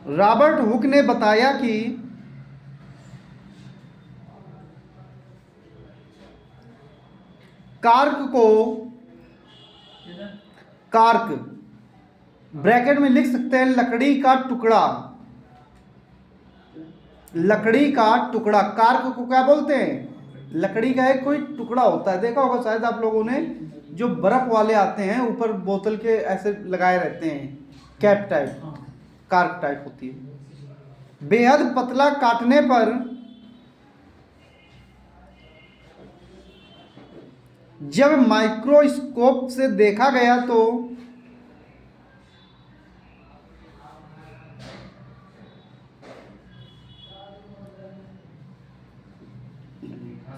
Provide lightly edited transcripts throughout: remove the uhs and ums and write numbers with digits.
Robert Hooke ने बताया कि कार्क ब्रैकेट में लिख सकते हैं लकड़ी का टुकड़ा। लकड़ी का टुकड़ा, कार्क को क्या बोलते हैं? लकड़ी का एक कोई टुकड़ा होता है, देखा होगा शायद आप लोगों ने, जो बर्फ वाले आते हैं ऊपर बोतल के ऐसे लगाए रहते हैं, कैप टाइप, कार्क टाइप होती है। बेहद पतला काटने पर जब माइक्रोस्कोप से देखा गया तो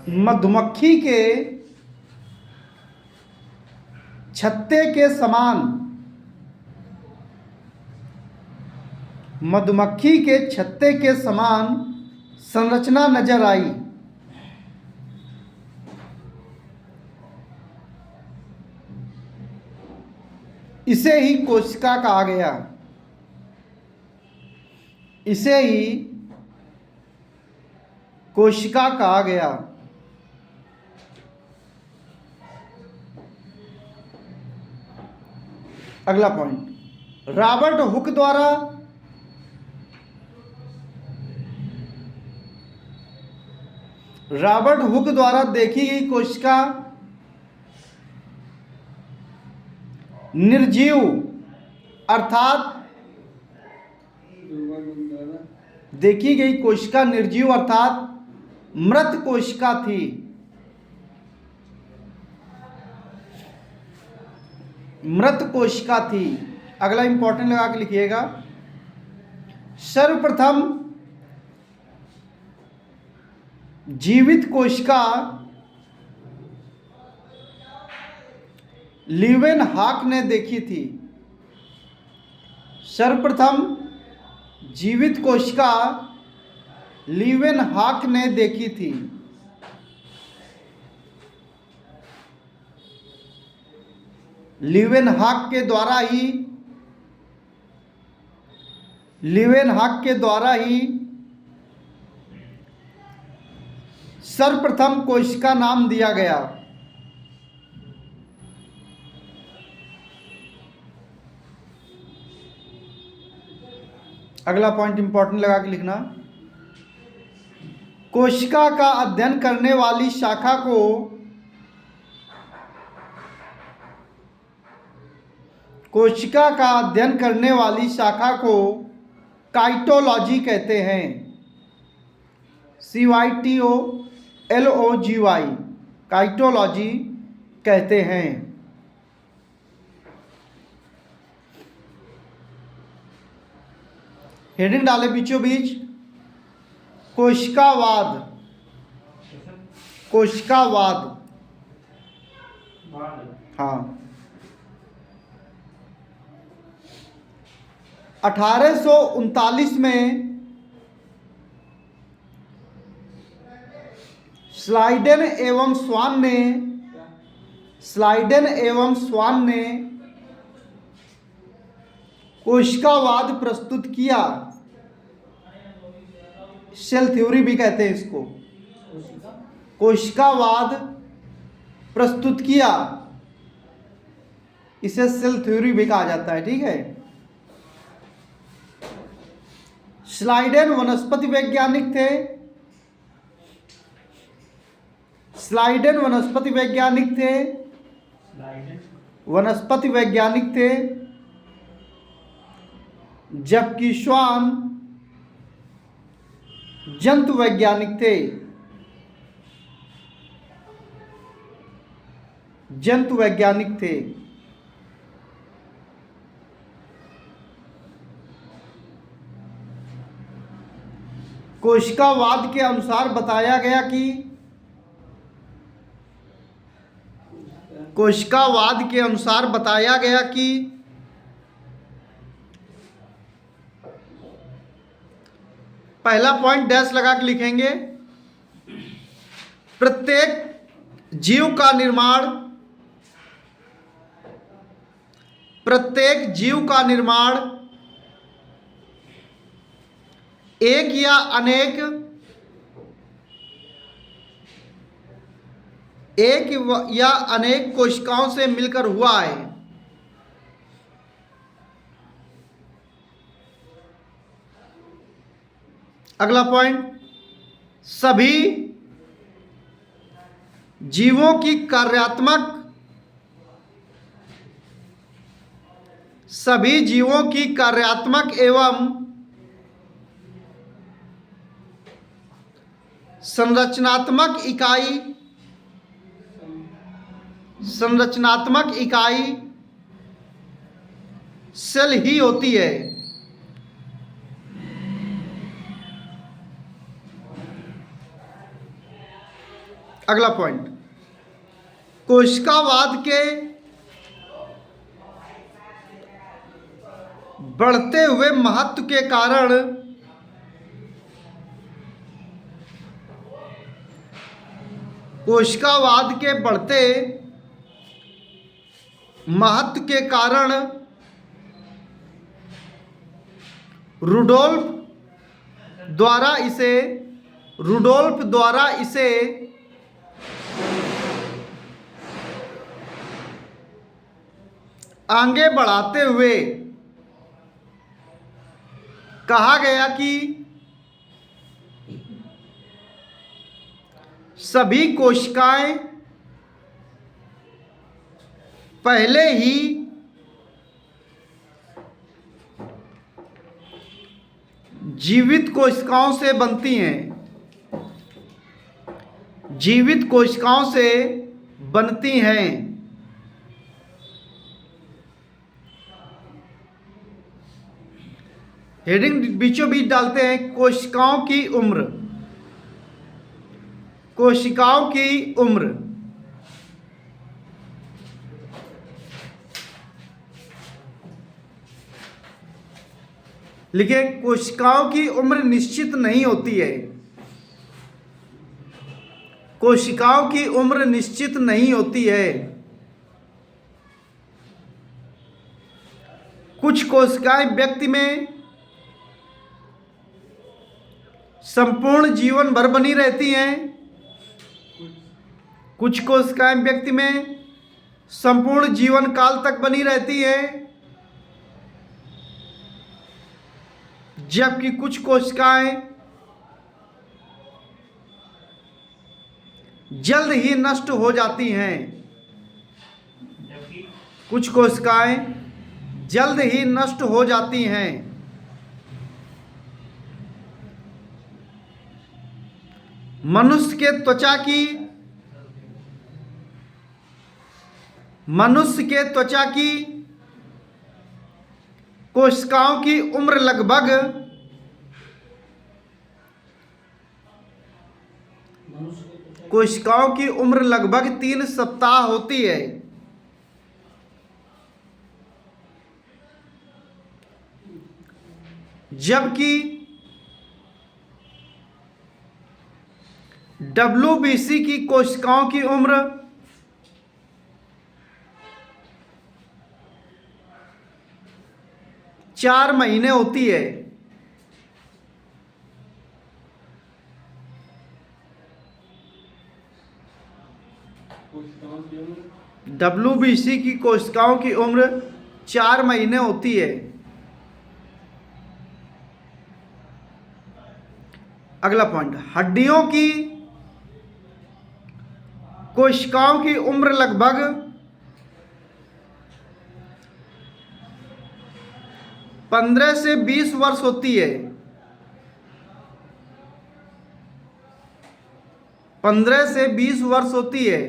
मधुमक्खी के छत्ते के समान, मधुमक्खी के छत्ते के समान संरचना नजर आई। इसे ही कोशिका कहा गया। इसे ही कोशिका कहा गया। अगला पॉइंट, रॉबर्ट हुक द्वारा देखी गई कोशिका निर्जीव अर्थात देखी गई कोशिका निर्जीव अर्थात मृत कोशिका थी। मृत कोशिका थी। अगला इंपॉर्टेंट लगा के लिखिएगा, सर्वप्रथम जीवित कोशिका लीवेनहॉक ने देखी थी। सर्वप्रथम जीवित कोशिका लीवेनहॉक ने देखी थी। लीवेनहॉक के द्वारा ही सर्वप्रथम कोशिका नाम दिया गया। अगला पॉइंट इंपॉर्टेंट लगा के लिखना, कोशिका का अध्ययन करने वाली शाखा को काइटोलॉजी कहते हैं। CYTOLOGY, काइटोलॉजी कहते हैं। हेडिंग डाले बीचों बीच, कोशिकावाद। हाँ, 1839 में स्लाइडेन एवं स्वान ने कोशिकावाद प्रस्तुत किया। सेल थ्योरी भी कहते हैं इसको। कोशिकावाद प्रस्तुत किया, इसे सेल थ्योरी भी कहा जाता है। ठीक है, स्लाइडेन वनस्पति वैज्ञानिक थे, जबकि स्वान जंतु वैज्ञानिक थे। कोशिकावाद के अनुसार बताया गया कि पहला पॉइंट डैश लगा के लिखेंगे, प्रत्येक जीव का निर्माण एक या अनेक कोशिकाओं से मिलकर हुआ है। अगला पॉइंट, सभी जीवों की कार्यात्मक एवं संरचनात्मक इकाई सेल ही होती है। अगला पॉइंट, कोशिकावाद के बढ़ते हुए महत्व के कारण रुडोल्फ द्वारा इसे आगे बढ़ाते हुए कहा गया कि सभी कोशिकाएं पहले ही जीवित कोशिकाओं से बनती हैं। हेडिंग बीचों बीच डालते हैं, कोशिकाओं की उम्र। लिखिए, कोशिकाओं की उम्र निश्चित नहीं होती है। कोशिकाओं की उम्र निश्चित नहीं होती है। कुछ कोशिकाएं व्यक्ति में संपूर्ण जीवन भर बनी रहती हैं। कुछ कोशिकाएं व्यक्ति में संपूर्ण जीवन काल तक बनी रहती हैं, जबकि कुछ कोशिकाएं जल्द ही नष्ट हो जाती हैं। कुछ कोशिकाएं जल्द ही नष्ट हो जाती हैं। मनुष्य के त्वचा की कोशिकाओं की उम्र लगभग 3 सप्ताह होती है। जबकि WBC की कोशिकाओं की उम्र 4 महीने होती है। WBC की कोशिकाओं की उम्र 4 महीने होती है। अगला पॉइंट, हड्डियों की कोशिकाओं की उम्र लगभग 15 से 20 वर्ष होती है। 15 से 20 वर्ष होती है।